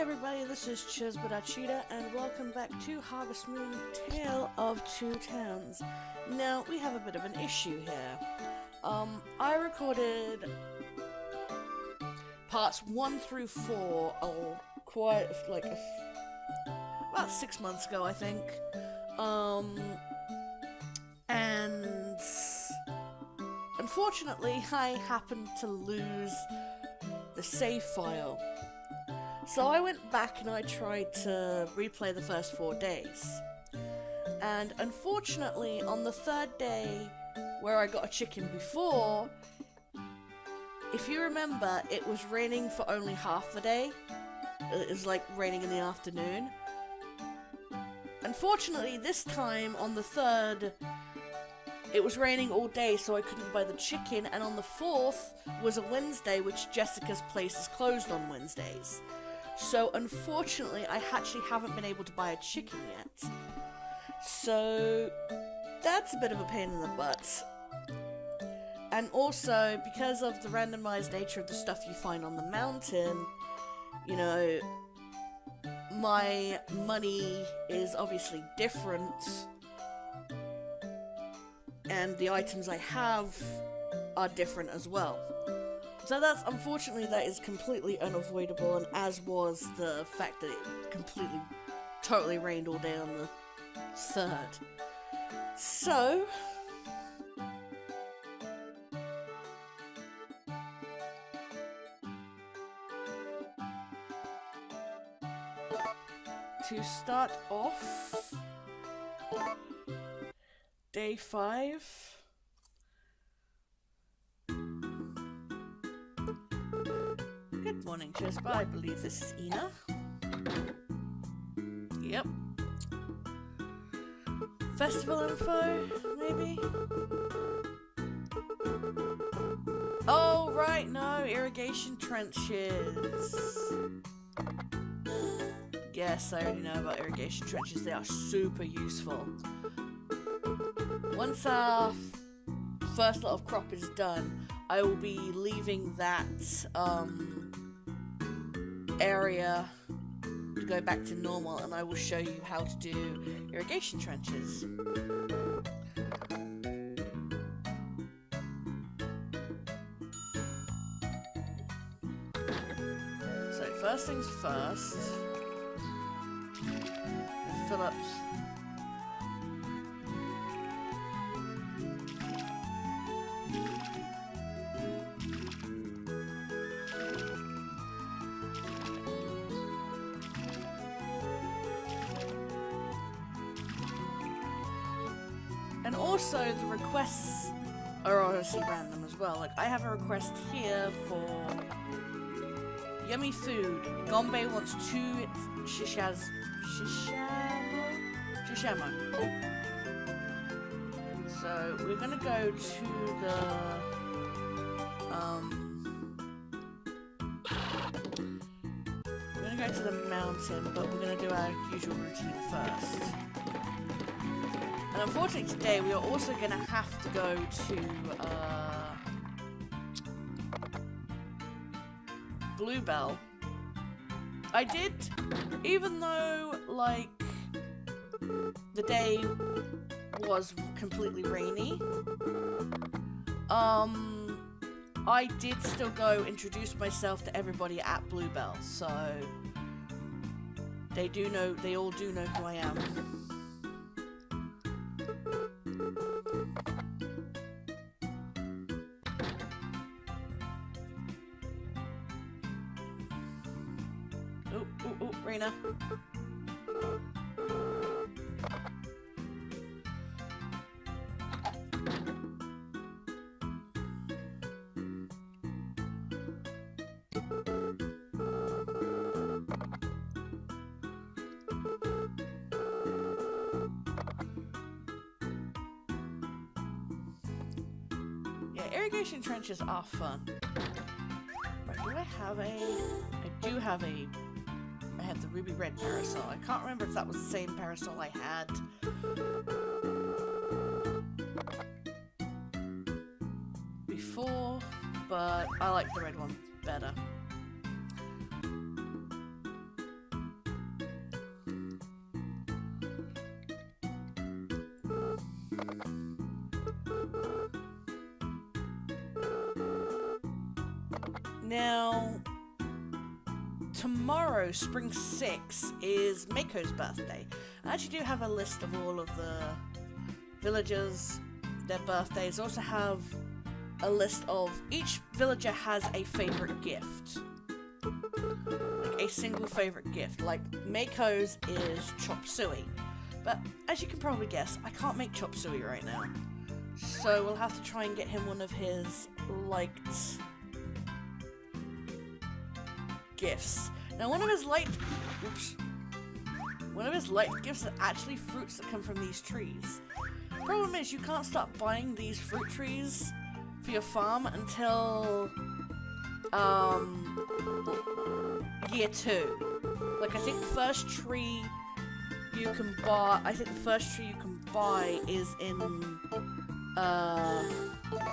everybody, this is Cheetah, and welcome back to Harvest Moon Tale of Two Towns. Now, we have a bit of an issue here. I recorded parts 1 through 4 about 6 months ago, I think. And unfortunately, I happened to lose the save file. So I went back and I tried to replay the first 4 days. And unfortunately, on the 3rd day, where I got a chicken before, if you remember, it was raining for only half the day. It was like raining in the afternoon. Unfortunately, this time, on the 3rd, it was raining all day, so I couldn't buy the chicken, and on the 4th was a Wednesday, which Jessica's place is closed on Wednesdays. So, unfortunately, I actually haven't been able to buy a chicken yet. So, that's a bit of a pain in the butt. And also, because of the randomized nature of the stuff you find on the mountain, you know, my money is obviously different, and the items I have are different as well. So that's, unfortunately, that is completely unavoidable, and as was the fact that it totally rained all day on the 3rd. So, to start off, day 5. Good morning, Chispa. I believe this is Ina. Yep. Festival info, maybe? Oh, right, no, irrigation trenches. Yes, I already know about irrigation trenches. They are super useful. Once our first lot of crop is done, I will be leaving that area to go back to normal, and I will show you how to do irrigation trenches. So first things first, fill up and also the requests are obviously random as well. Like, I have a request here for yummy food. Gombe wants 2 shishamo. So we're gonna go to the mountain, but we're gonna do our usual routine first. And unfortunately today we are also going to have to go to Bluebell. I did, even though like the day was completely rainy, I did still go introduce myself to everybody at Bluebell, so they all do know who I am. Oh, Raina. Yeah, irrigation trenches are fun. Right, do I have I do have I have the ruby red parasol. I can't remember if that was the same parasol I had before, but I like the red one better. Now, tomorrow, Spring 6, is Mako's birthday. I actually do have a list of all of the villagers, their birthdays. I also have a list of each villager has a favorite gift. Like a single favorite gift. Like Mako's is chop suey. But as you can probably guess, I can't make chop suey right now. So we'll have to try and get him one of his liked gifts. Now one of his liked gifts are actually fruits that come from these trees. Problem is you can't start buying these fruit trees for your farm until year 2. Like I think the first tree you can buy is in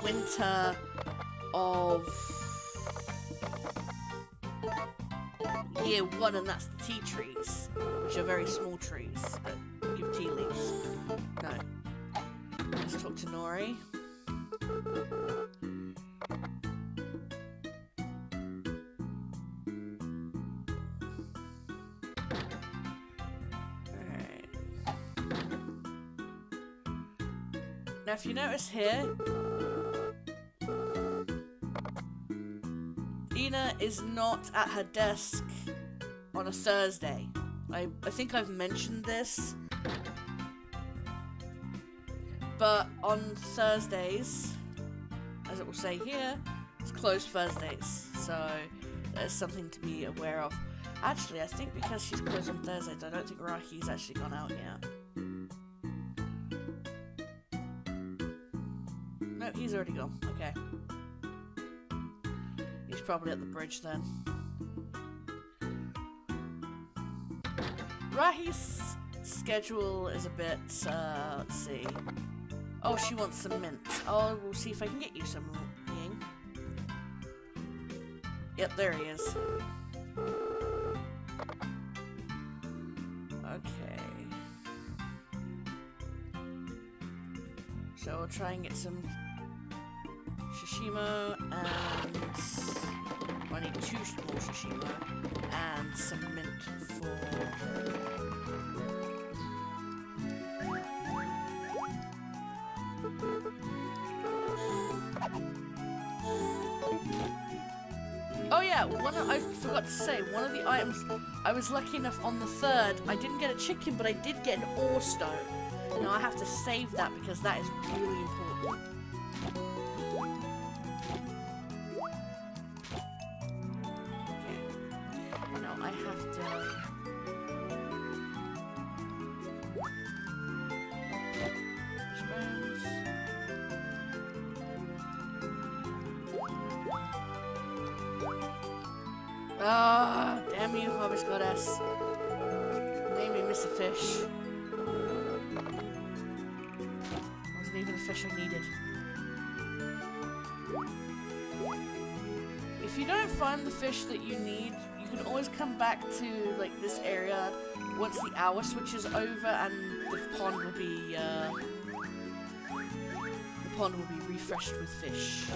winter of year 1, and that's the tea trees, which are very small trees that give tea leaves. No. Let's talk to Nori. Alright. Now if you notice here, Ina is not at her desk on a Thursday. I think I've mentioned this, but on Thursdays, as it will say here, it's closed Thursdays, so there's something to be aware of. Actually, I think because she's closed on Thursdays, I don't think Rahi's actually gone out yet. No, he's already gone. Okay. He's probably at the bridge then. Rahi's schedule is a bit, let's see. Oh, she wants some mint. Oh, we'll see if I can get you some, Ying. Yep, there he is. Okay. So we'll try and get some Shishimo and... I need 2 more Shishimo and some mint for... Oh yeah, I forgot to say, one of the items, I was lucky enough on the 3rd, I didn't get a chicken, but I did get an ore stone. Now I have to save that because that is really important. Okay. Now I have to... Ah, damn you, Harvest Goddess. Made me miss a fish. Wasn't even a fish I needed. If you don't find the fish that you need, you can always come back to, like, this area once the hour switches over and the pond will be, refreshed with fish.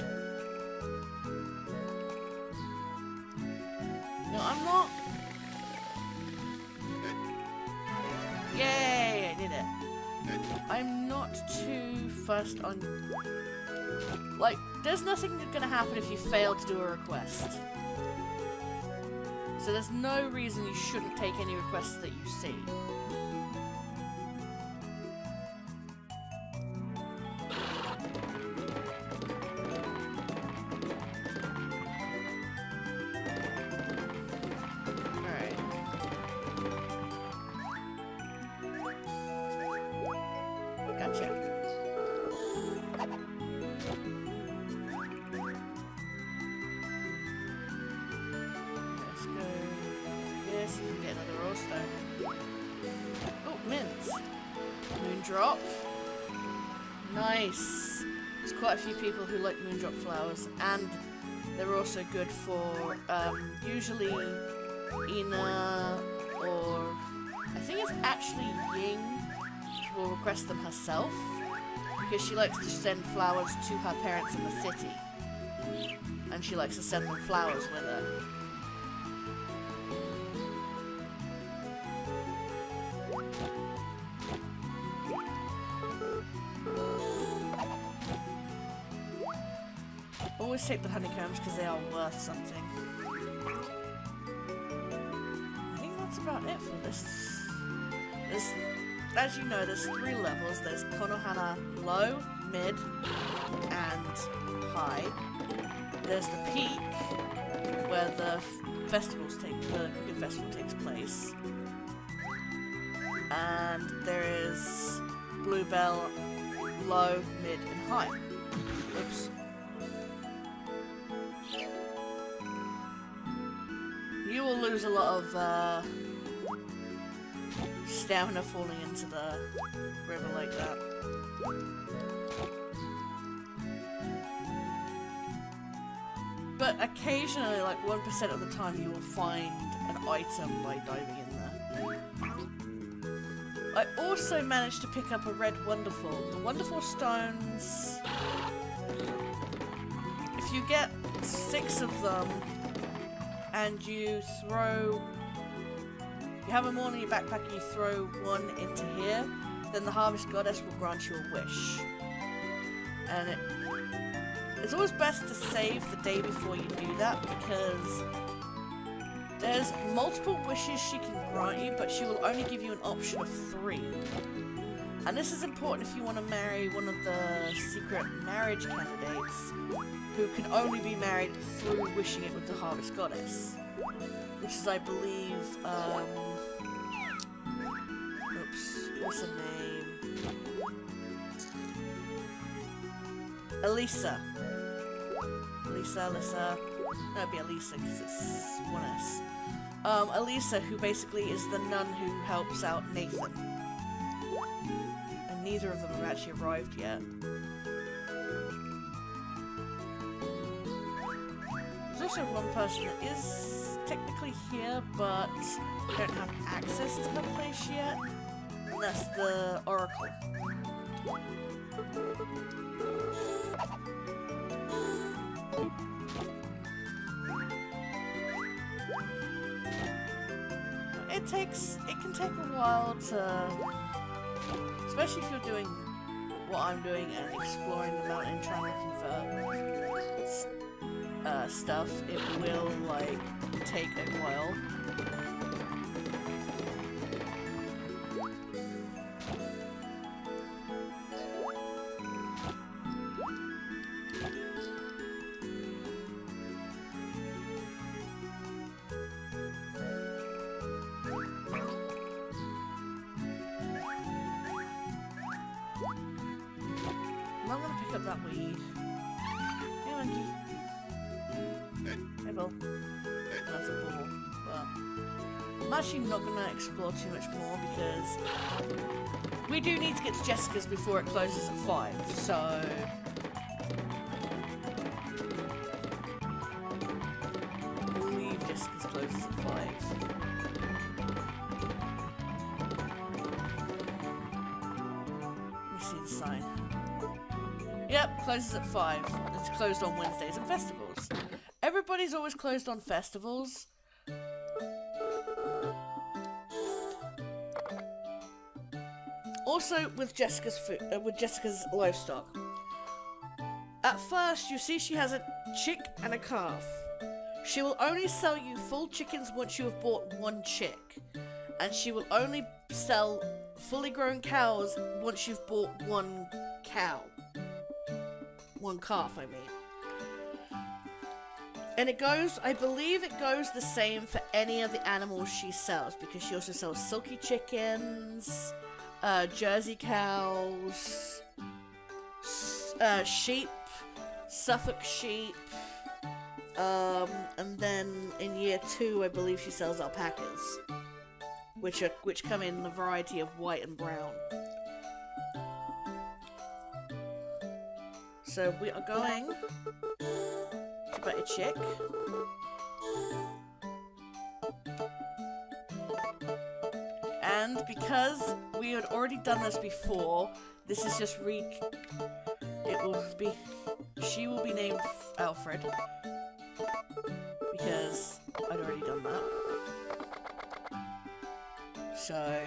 No, I'm not. Yay, I did it. I'm not too fussed on... Like, there's nothing gonna happen if you fail to do a request. So there's no reason you shouldn't take any requests that you see. Nice. There's quite a few people who like moondrop flowers, and they're also good for usually Ina, or I think it's actually Ying will request them herself. because she likes to send flowers to her parents in the city. And she likes to send them flowers with her. Always take the honeycombs because they are worth something. I think that's about it for this. As you know, there's 3 levels. There's Konohana low, mid, and high. There's the peak, where the cooking festival takes place. And there is Bluebell low, mid, and high. Oops. You will lose a lot of stamina falling into the river like that. But occasionally, like 1% of the time, you will find an item by diving in there. I also managed to pick up a red Wonderful. The Wonderful stones, if you get 6 of them, and you have them all in your backpack and you throw 1 into here, then the Harvest Goddess will grant you a wish. And it's always best to save the day before you do that, because there's multiple wishes she can grant you, but she will only give you an option of 3. And this is important if you want to marry one of the secret marriage candidates, who can only be married through wishing it with the Harvest Goddess. Which is, I believe, oops, what's her name? Elisa. Elisa. No, it'd be Elisa, because it's 1S. Elisa, who basically is the nun who helps out Nathan. And neither of them have actually arrived yet. There's also one person that is technically here, but don't have access to her place yet. And that's the Oracle. It can take a while to, especially if you're doing what I'm doing and exploring the mountain, trying looking for stuff, it will, like, take a while. I'm gonna pick up that weed. Hey, monkey. Hey, Bill. That's a bubble. But I'm actually not gonna explore too much more because we do need to get to Jessica's before it closes at 5, so I believe Jessica's closes at 5. Let me see the sign. Yep, closes at 5. It's closed on Wednesdays and festivals. Everybody's always closed on festivals. Also, with Jessica's livestock. At first, you see she has a chick and a calf. She will only sell you full chickens once you have bought 1 chick. And she will only sell fully grown cows once you've bought 1 cow. 1 calf, I mean. And it goes, I believe it goes the same for any of the animals she sells, because she also sells silky chickens, Jersey cows, sheep, Suffolk sheep, and then in year 2, I believe she sells alpacas, which come in a variety of white and brown. So we are going to buy a chick. And because we had already done this before, this is just she will be named Alfred. Because I'd already done that. So,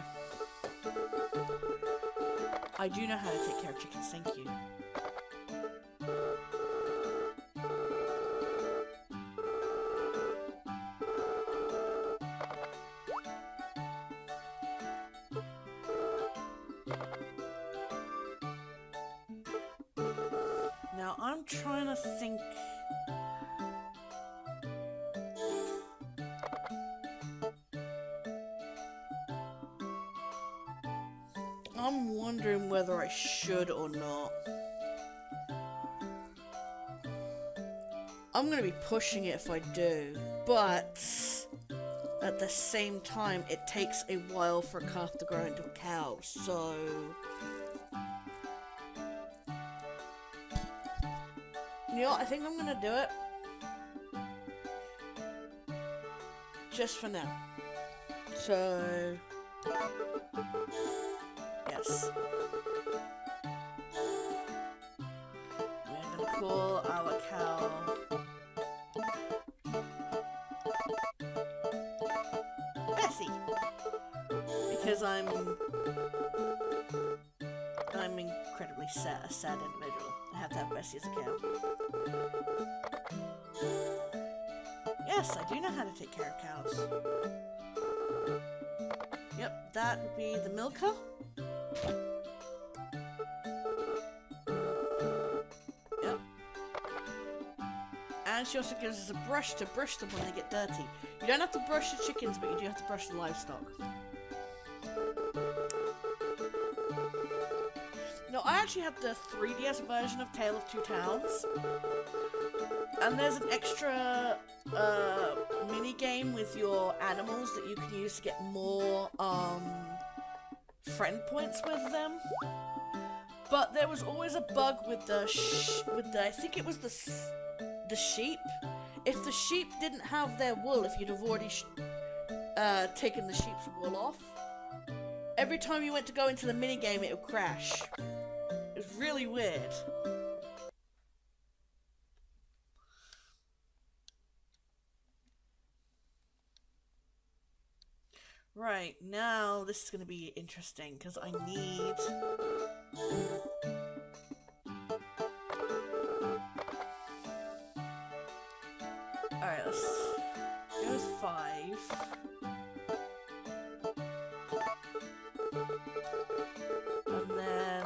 I do know how to take care of chickens, thank you. Now, I'm trying to think... I'm wondering whether I should or not. I'm gonna be pushing it if I do, but at the same time, it takes a while for a calf to grow into a cow, so... You know what, I think I'm gonna do it. Just for now. So... Yes. We're gonna call our cow Bessie, because I'm incredibly a sad individual. I have to have Bessie as a cow. Yes, I do know how to take care of cows. Yep, that would be the milker. Yep. And she also gives us a brush to brush them when they get dirty. You don't have to brush the chickens, but you do have to brush the livestock. No, I actually have the 3DS version of Tale of Two Towns. And there's an extra mini game with your animals that you can use to get more friend points with them. But there was always a bug with the I think it was the sheep. If the sheep didn't have their wool, if you'd have already taken the sheep's wool off, every time you went to go into the mini game, it would crash. It was really weird. Right, now this is going to be interesting, because I need... Alright, let's go with 5. And then...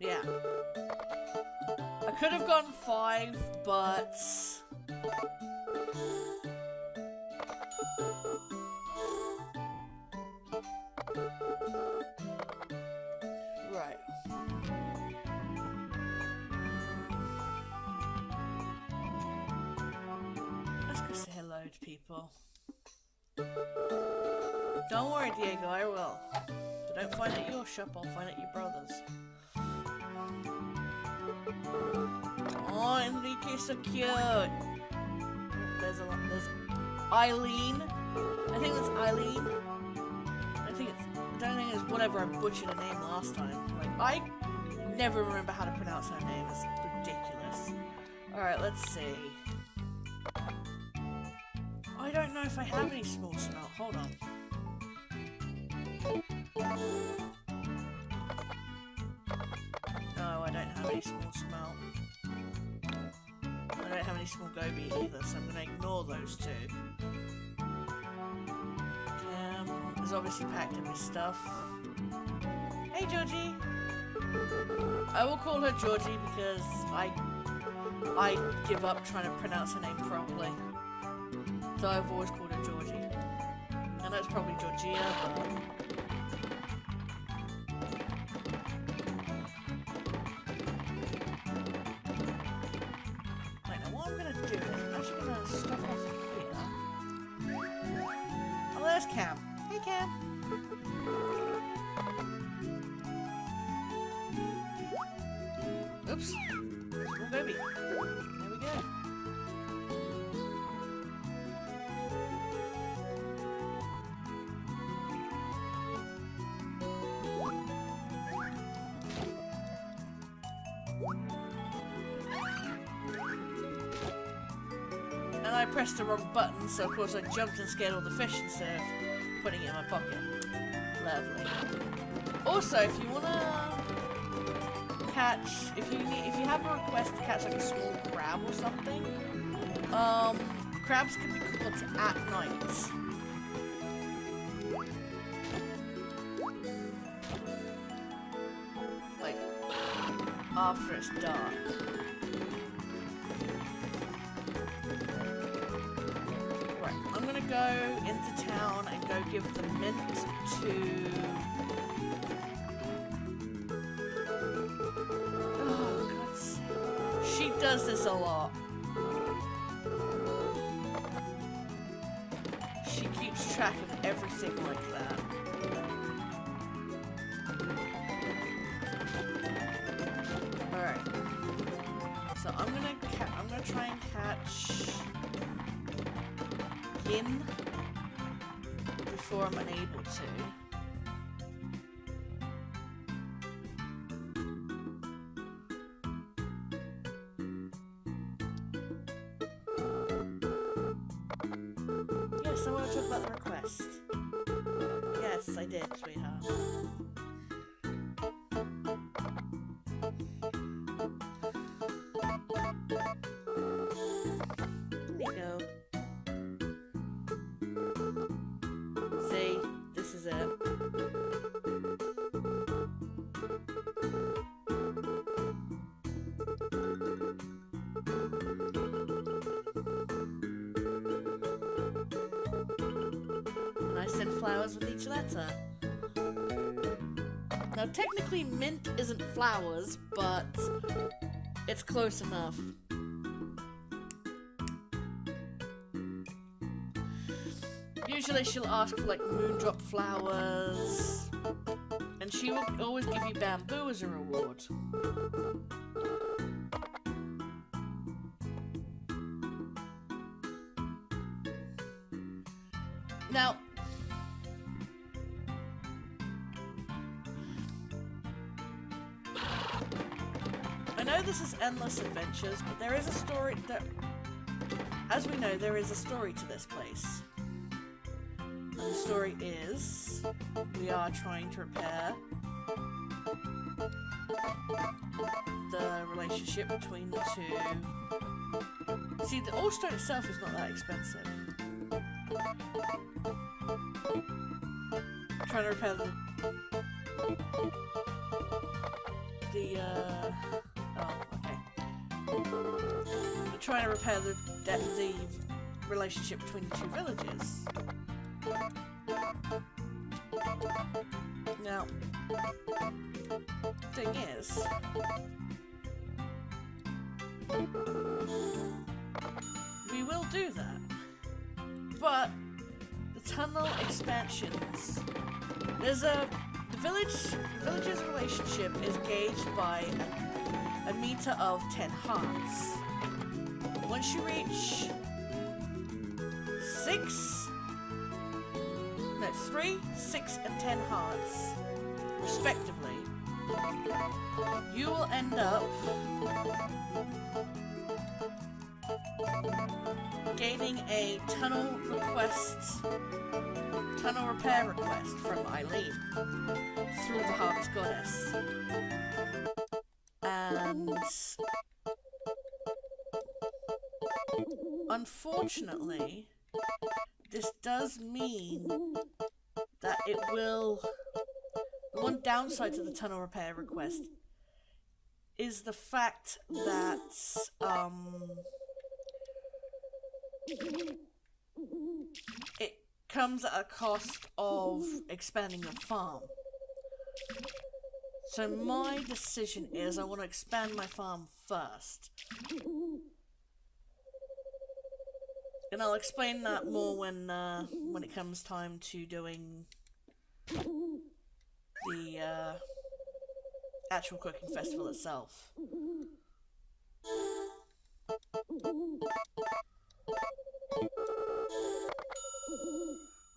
Yeah. I could have gone 5, but... Right. Let's go say hello to people. Don't worry, Diego, I will. If I don't find it at your shop, I'll find it at your brother's. Oh, Enrique's so cute. There's Eileen. I think that's Eileen. I don't think it's whatever I butchered her name last time. Like, I never remember how to pronounce her name. It's ridiculous. Alright, let's see. I don't know if I have any small smelt. Hold on. No, I don't have any small smelt. I don't have any small goby either, so I'm going to ignore those two. Is obviously packed in with stuff. Hey, Georgie! I will call her Georgie because I give up trying to pronounce her name properly. So I've always called her Georgie. I know it's probably Georgia, but... Right, now what I'm going to do is I'm actually going to stop off here. Oh, there's Cam. Hey, Cam. Oops. baby. There we go. And I pressed the wrong button, so of course I jumped and scared all the fish instead of putting it in my pocket. Lovely. Also, if you wanna catch, if you have a request to catch like a small crab or something, crabs can be caught at night. Like after it's dark. Right, I'm gonna go into town and go give the mint to She does this a lot. She keeps track of everything like that. Alright. So I'm gonna try and catch Yin before I'm unable to. Yes, I want to talk about the request. Yes, I did, sweetheart. There you go. See, this is it. I send flowers with each letter. Now, technically, mint isn't flowers, but it's close enough. Usually, she'll ask for like moondrop flowers, and she will always give you bamboo as a reward. Now, I know this is Endless Adventures, but there is a story that, as we know, there is a story to this place. And the story is, we are trying to repair the relationship between the two. See, the Allstone itself is not that expensive. Trying to repair We're trying to repair the relationship between the two villages. Now, thing is, we will do that, but the tunnel expansions. The village's relationship is gauged by a meter of 10 hearts. Once you reach 3, 6, and 10 hearts, respectively, you will end up gaining a tunnel repair request from Eileen through the Harvest Goddess. And unfortunately, this does mean that it will... The one downside to the tunnel repair request is the fact that it comes at a cost of expanding your farm. So my decision is I want to expand my farm first. And I'll explain that more when it comes time to doing the actual cooking festival itself.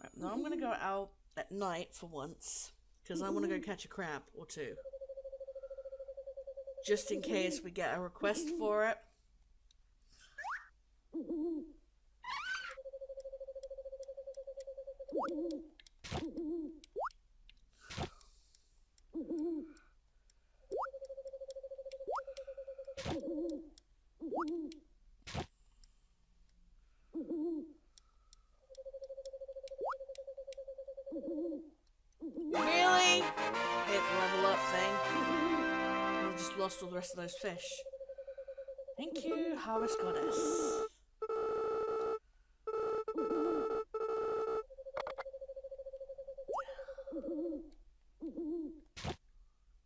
Right, now I'm gonna go out at night for once, because I want to go catch a crab or two. Just in case we get a request for it. Really? Hit the level up thing. I just lost all the rest of those fish. Thank you, Harvest Goddess.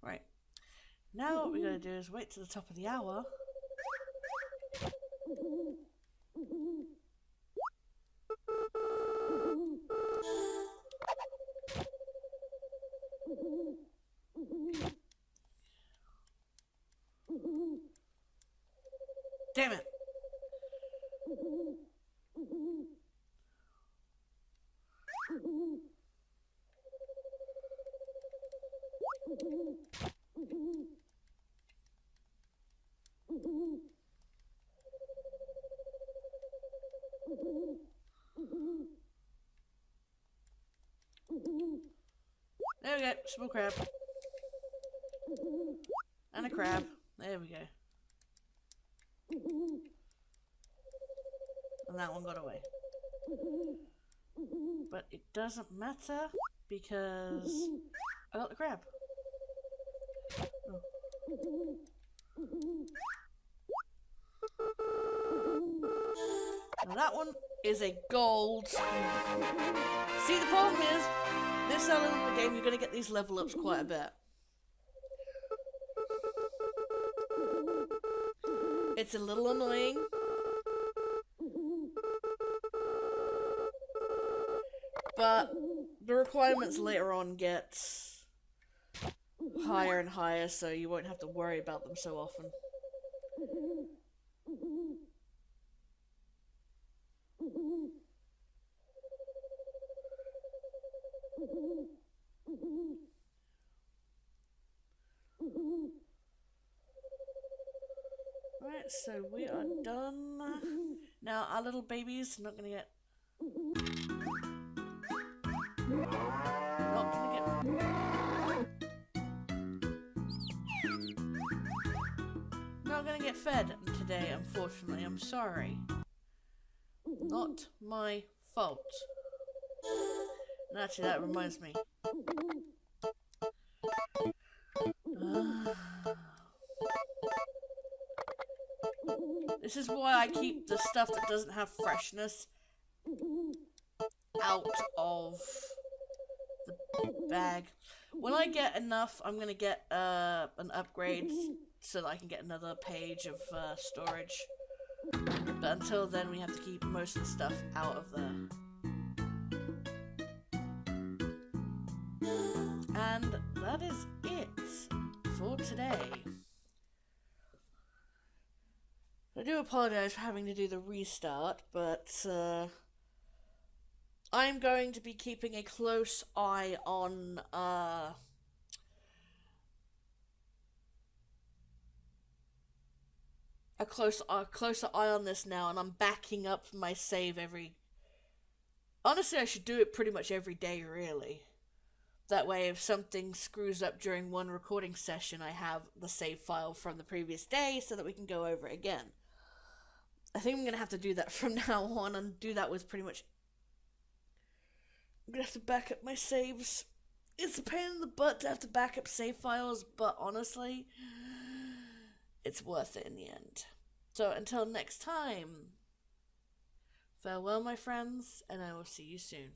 Right. Now what we gotta do is wait to the top of the hour. Damn it! There we go, small crab. And a crab. There we go. And that one got away. But it doesn't matter because I got the crab. Oh. Now that one is a gold. See, the problem is, this early in the game you're going to get these level ups quite a bit. It's a little annoying. But the requirements later on get higher and higher, so you won't have to worry about them so often. Right, so we are done. Now our little baby's not gonna get... Not gonna get fed today, unfortunately. I'm sorry. Not my fault. And actually, that reminds me. This is why I keep the stuff that doesn't have freshness out of the bag. When I get enough, I'm gonna get an upgrade so that I can get another page of storage. But until then, we have to keep most of the stuff out of there. And that is it for today. I do apologize for having to do the restart, but I'm going to be keeping a close eye on a closer eye on this now, and I'm backing up my save every... Honestly, I should do it pretty much every day, really. That way, if something screws up during one recording session, I have the save file from the previous day so that we can go over it again. I think I'm going to have to do that from now on, and do that with pretty much... I'm going to have to back up my saves. It's a pain in the butt to have to back up save files, but honestly, it's worth it in the end. So until next time, farewell my friends, and I will see you soon.